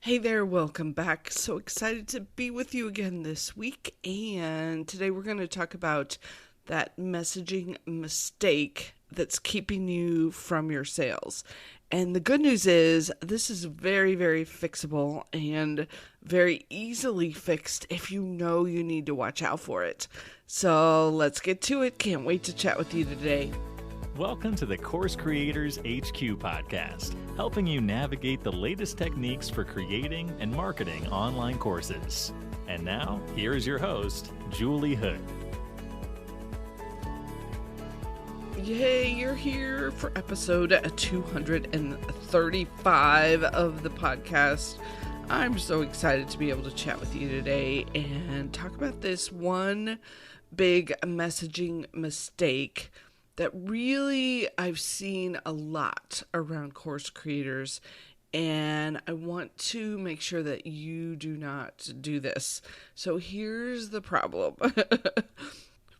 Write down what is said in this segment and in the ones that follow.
Hey there, welcome back. So excited to be with you again this week. And today we're going to talk about that messaging mistake that's keeping you from your sales. And the good news is this is very, very fixable and very easily fixed if you know you need to watch out for it. So let's get to it. Can't wait to chat with you today. Welcome to the Course Creators HQ podcast, helping you navigate the latest techniques for creating and marketing online courses. And now, here is your host, Julie Hood. Yay, you're here for episode 235 of the podcast. I'm so excited to be able to chat with you today and talk about this one big messaging mistake that really I've seen a lot around course creators, and I want to make sure that you do not do this. So here's the problem.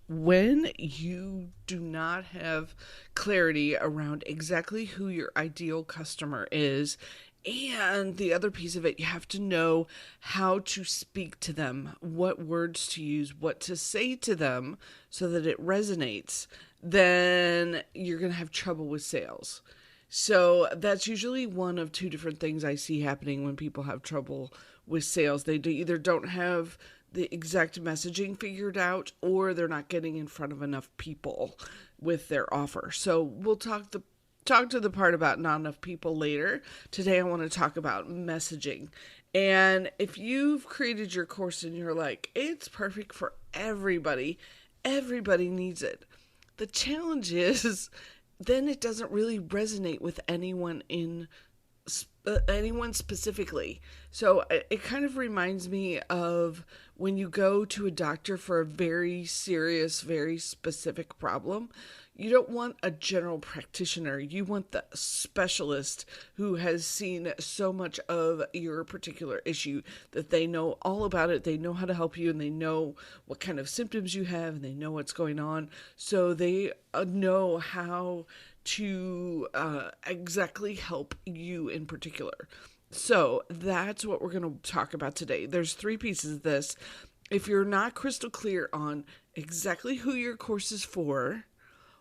When you do not have clarity around exactly who your ideal customer is, and the other piece of it, you have to know how to speak to them, what words to use, what to say to them so that it resonates, then you're going to have trouble with sales. So that's usually one of two different things I see happening when people have trouble with sales. They either don't have the exact messaging figured out, or they're not getting in front of enough people with their offer. So we'll talk to the part about not enough people later. Today I want to talk about messaging. And if you've created your course and you're like, it's perfect for everybody needs it. The challenge is then it doesn't really resonate with anyone specifically. So it kind of reminds me of when you go to a doctor for a very serious, very specific problem. You don't want a general practitioner. You want the specialist who has seen so much of your particular issue that they know all about it. They know how to help you, and they know what kind of symptoms you have, and they know what's going on. So they know how to exactly help you in particular. So that's what we're going to talk about today. There's three pieces of this. If you're not crystal clear on exactly who your course is for,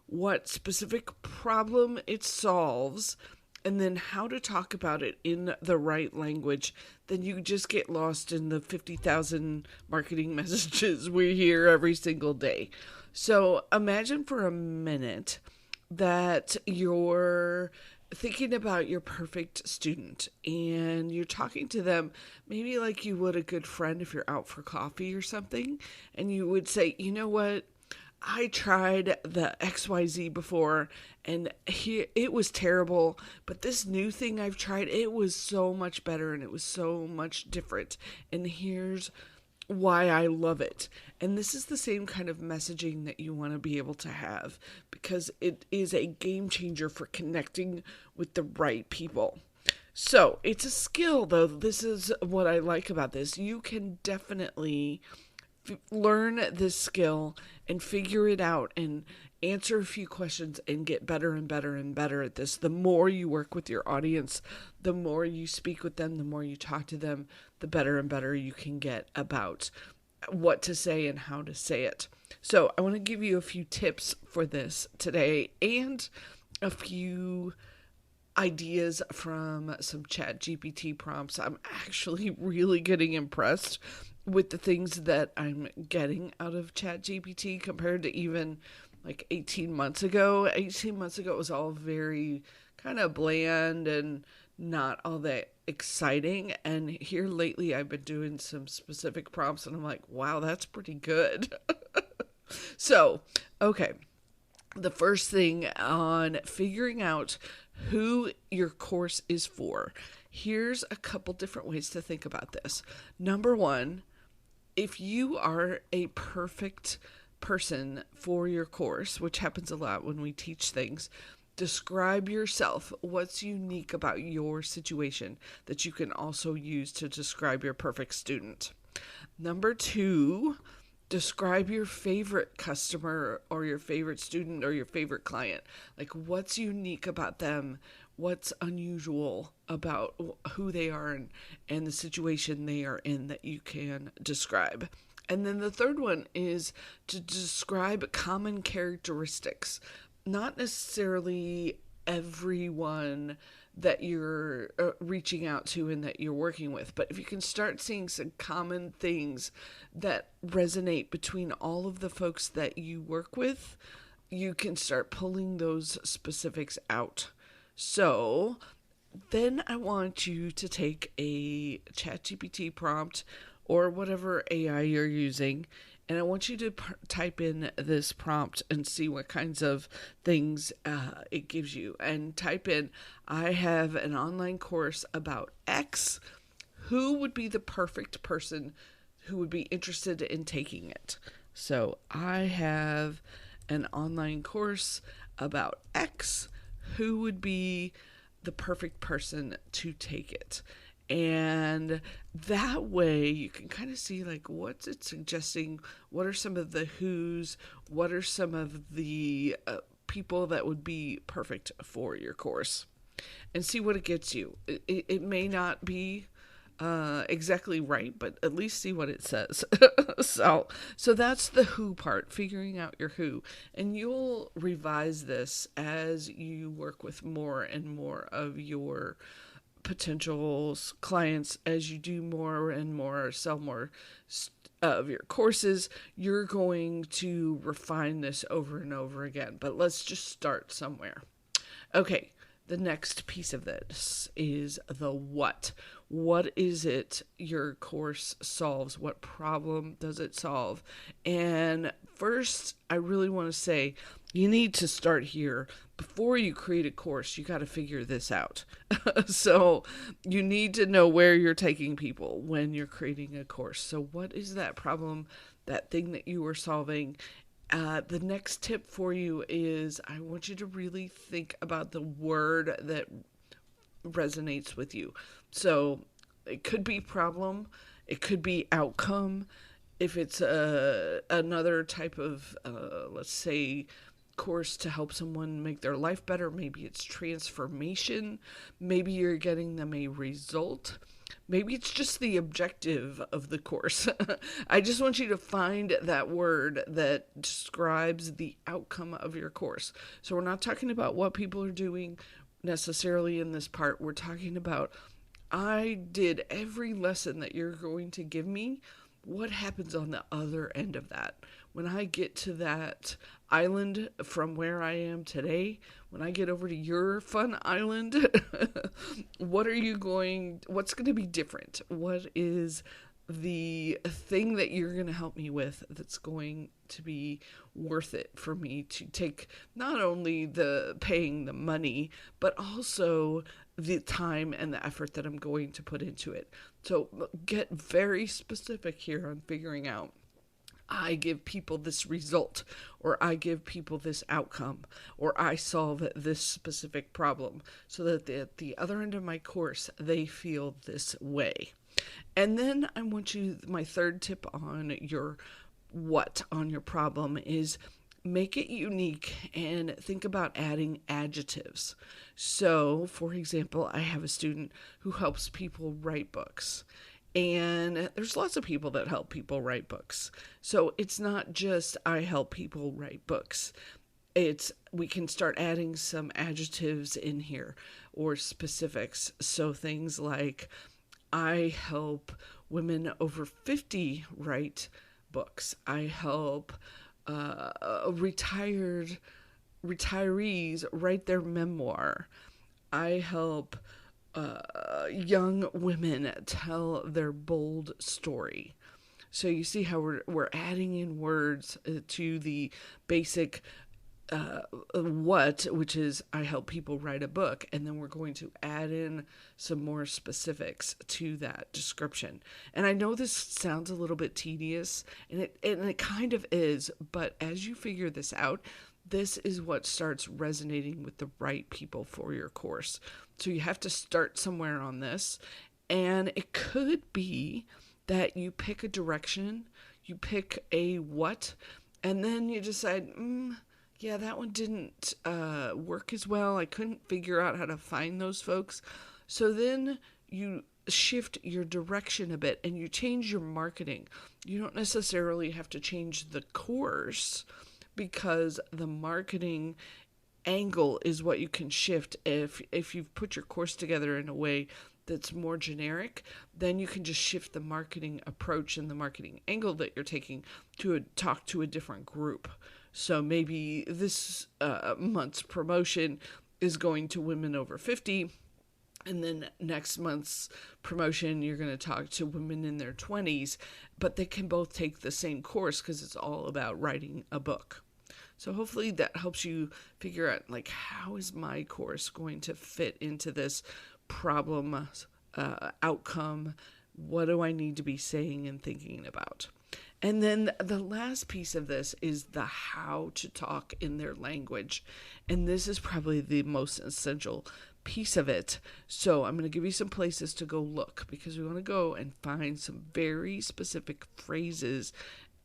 what specific problem it solves, and then how to talk about it in the right language, then you just get lost in the 50,000 marketing messages we hear every single day. So imagine for a minute that you're thinking about your perfect student and you're talking to them maybe like you would a good friend if you're out for coffee or something, and you would say, you know what? I tried the XYZ before and it was terrible, but this new thing I've tried, it was so much better and it was so much different. And here's why I love it. And this is the same kind of messaging that you want to be able to have, because it is a game changer for connecting with the right people. So it's a skill, though. This is what I like about this. You can definitely learn this skill and figure it out and answer a few questions and get better and better and better at this. The more you work with your audience, the more you speak with them, the more you talk to them, the better and better you can get about what to say and how to say it. So I want to give you a few tips for this today and a few ideas from some ChatGPT prompts. I'm actually really getting impressed with the things that I'm getting out of ChatGPT compared to even like 18 months ago. 18 months ago, it was all very kind of bland and not all that exciting. And here lately, I've been doing some specific prompts and I'm like, wow, that's pretty good. So, okay. The first thing on figuring out who your course is for. Here's a couple different ways to think about this. Number one, if you are a perfect person for your course, which happens a lot when we teach things, describe yourself. What's unique about your situation that you can also use to describe your perfect student? Number two, describe your favorite customer or your favorite student or your favorite client. Like, what's unique about them what's unusual about who they are and the situation they are in that you can describe. And then the third one is to describe common characteristics, not necessarily everyone that you're reaching out to and that you're working with. But if you can start seeing some common things that resonate between all of the folks that you work with, you can start pulling those specifics out. So then I want you to take a ChatGPT prompt or whatever AI you're using, and I want you to type in this prompt and see what kinds of things it gives you. And type in, I have an online course about X. Who would be the perfect person who would be interested in taking it? So I have an online course about X. Who would be the perfect person to take it? And that way you can kind of see like what's it suggesting, what are some of the who's, what are some of the people that would be perfect for your course, and see what it gets you. It may not be exactly right, but at least see what it says. So that's the who part, figuring out your who. And you'll revise this as you work with more and more of your potential clients, as you do more and more, sell more of your courses. You're going to refine this over and over again, but let's just start somewhere. Okay, the next piece of this is the what. What is it your course solves? What problem does it solve? And first, I really want to say you need to start here. Before you create a course, you got to figure this out. So you need to know where you're taking people when you're creating a course. So what is that problem, that thing that you are solving? The next tip for you is I want you to really think about the word that resonates with you. So it could be problem, it could be outcome. If it's another type of, let's say, course to help someone make their life better, maybe it's transformation, maybe you're getting them a result. Maybe it's just the objective of the course. I just want you to find that word that describes the outcome of your course. So we're not talking about what people are doing necessarily in this part. We're talking about, I did every lesson that you're going to give me. What happens on the other end of that? When I get to that island from where I am today, when I get over to your fun island, what's going to be different? What is the thing that you're going to help me with that's going to be worth it for me to take, not only the paying the money, but also the time and the effort that I'm going to put into it. So get very specific here on figuring out, I give people this result, or I give people this outcome, or I solve this specific problem, so that at the other end of my course, they feel this way. And then I want you, my third tip on your what, on your problem, is make it unique and think about adding adjectives. So, for example, I have a student who helps people write books. And there's lots of people that help people write books. So it's not just I help people write books. We can start adding some adjectives in here or specifics. So things like, I help women over 50 write books. I help retirees write their memoir. I help young women tell their bold story. So you see how we're adding in words to the basic what, which is I help people write a book, and then we're going to add in some more specifics to that description. And I know this sounds a little bit tedious, and it kind of is, but as you figure this out, this is what starts resonating with the right people for your course. So you have to start somewhere on this, and it could be that you pick a direction, you pick a what, and then you decide, Yeah, that one didn't work as well. I couldn't figure out how to find those folks. So then you shift your direction a bit and you change your marketing. You don't necessarily have to change the course because the marketing angle is what you can shift. If you've put your course together in a way that's more generic, then you can just shift the marketing approach and the marketing angle that you're taking to talk to a different group. So maybe this month's promotion is going to women over 50, and then next month's promotion, you're going to talk to women in their 20s, but they can both take the same course because it's all about writing a book. So hopefully that helps you figure out, like, how is my course going to fit into this problem outcome? What do I need to be saying and thinking about? And then the last piece of this is the how to talk in their language. And this is probably the most essential piece of it. So I'm going to give you some places to go look because we want to go and find some very specific phrases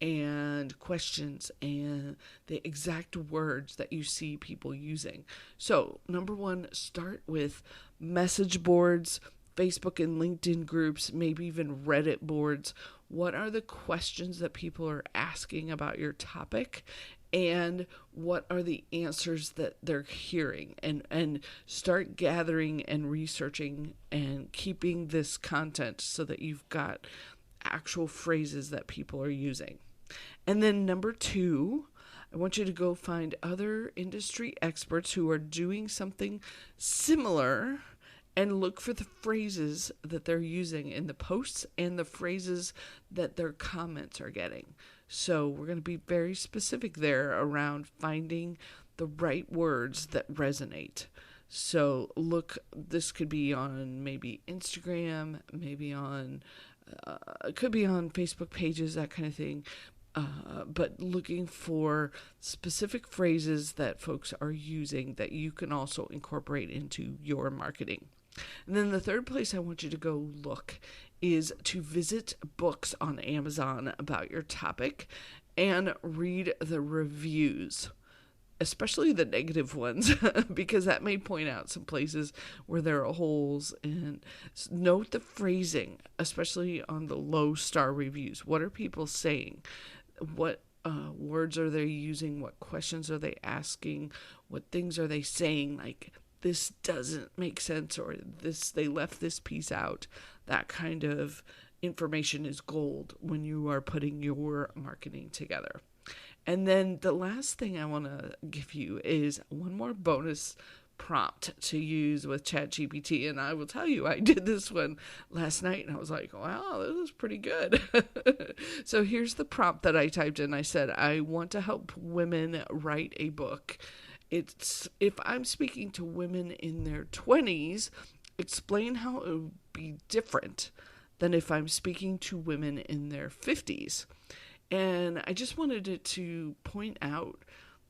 and questions and the exact words that you see people using. So, number one, start with message boards, Facebook and LinkedIn groups, maybe even Reddit boards. What are the questions that people are asking about your topic? And what are the answers that they're hearing? And start gathering and researching and keeping this content so that you've got actual phrases that people are using. And then number two, I want you to go find other industry experts who are doing something similar and look for the phrases that they're using in the posts and the phrases that their comments are getting. So we're going to be very specific there around finding the right words that resonate. So look, this could be on maybe Instagram, maybe on, it could be on Facebook pages, that kind of thing. But looking for specific phrases that folks are using that you can also incorporate into your marketing. And then the third place I want you to go look is to visit books on Amazon about your topic and read the reviews, especially the negative ones, because that may point out some places where there are holes. And note the phrasing, especially on the low star reviews. What are people saying? What words are they using? What questions are they asking? What things are they saying? Like, this doesn't make sense, or this, they left this piece out. That kind of information is gold when you are putting your marketing together. And then the last thing I want to give you is one more bonus prompt to use with ChatGPT. And I will tell you, I did this one last night and I was like, wow, this is pretty good. So here's the prompt that I typed in. I said, I want to help women write a book. It's, if I'm speaking to women in their 20s, explain how it would be different than if I'm speaking to women in their 50s. And I just wanted it to point out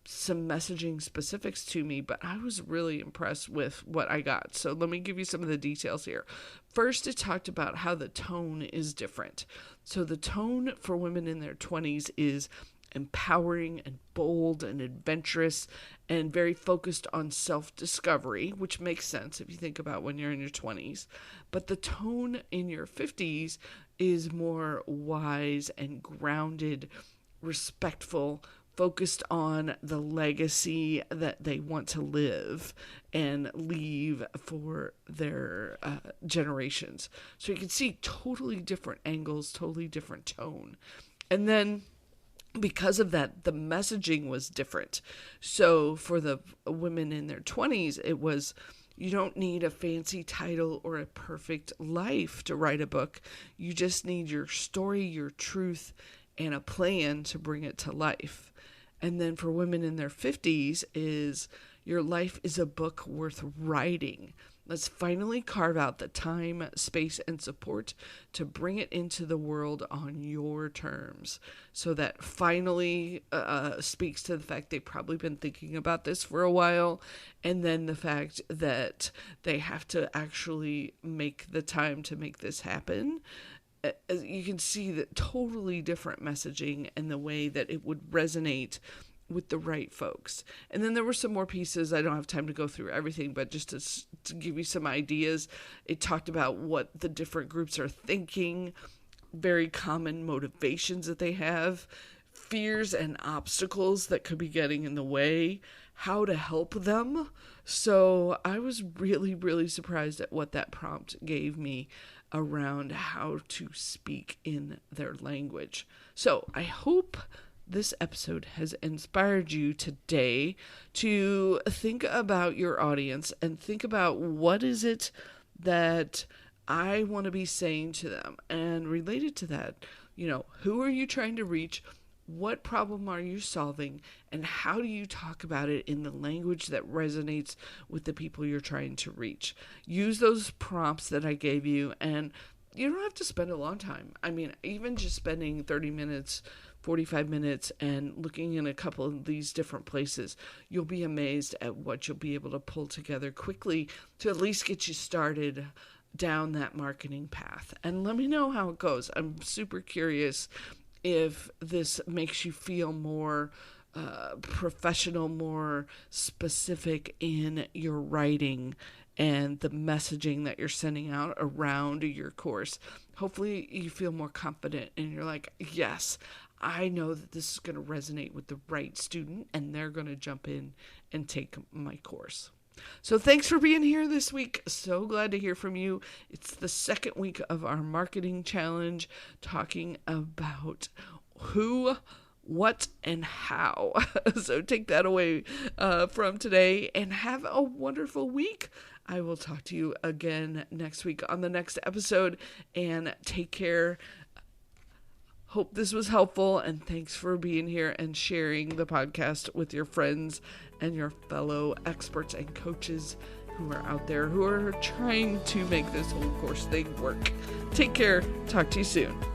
some messaging specifics to me, but I was really impressed with what I got. So let me give you some of the details here. First, it talked about how the tone is different. So the tone for women in their 20s is empowering and bold and adventurous and very focused on self-discovery, which makes sense if you think about when you're in your 20s. But the tone in your 50s is more wise and grounded, respectful, focused on the legacy that they want to live and leave for their generations. So you can see totally different angles, totally different tone. And then because of that, the messaging was different. So for the women in their 20s, it was, you don't need a fancy title or a perfect life to write a book. You just need your story, your truth, and a plan to bring it to life. And then for women in their 50s is, your life is a book worth writing. Let's finally carve out the time, space, and support to bring it into the world on your terms. So that finally speaks to the fact they've probably been thinking about this for a while. And then the fact that they have to actually make the time to make this happen. You can see that totally different messaging and the way that it would resonate with the right folks. And then there were some more pieces. I don't have time to go through everything, but just to give you some ideas, it talked about what the different groups are thinking, very common motivations that they have, fears and obstacles that could be getting in the way, how to help them. So I was really, really surprised at what that prompt gave me around how to speak in their language. So I hope this episode has inspired you today to think about your audience and think about what is it that I want to be saying to them. And related to that, who are you trying to reach? What problem are you solving? And how do you talk about it in the language that resonates with the people you're trying to reach? Use those prompts that I gave you, and you don't have to spend a long time. I mean, even just spending 30 minutes, 45 minutes and looking in a couple of these different places, you'll be amazed at what you'll be able to pull together quickly to at least get you started down that marketing path. And let me know how it goes. I'm super curious if this makes you feel more professional, more specific in your writing and the messaging that you're sending out around your course. Hopefully you feel more confident and you're like, yes, I know that this is going to resonate with the right student and they're going to jump in and take my course. So thanks for being here this week. So glad to hear from you. It's the second week of our marketing challenge, talking about who, what, and how. So take that away from today and have a wonderful week. I will talk to you again next week on the next episode, and take care. Hope this was helpful, and thanks for being here and sharing the podcast with your friends and your fellow experts and coaches who are out there who are trying to make this whole course thing work. Take care. Talk to you soon.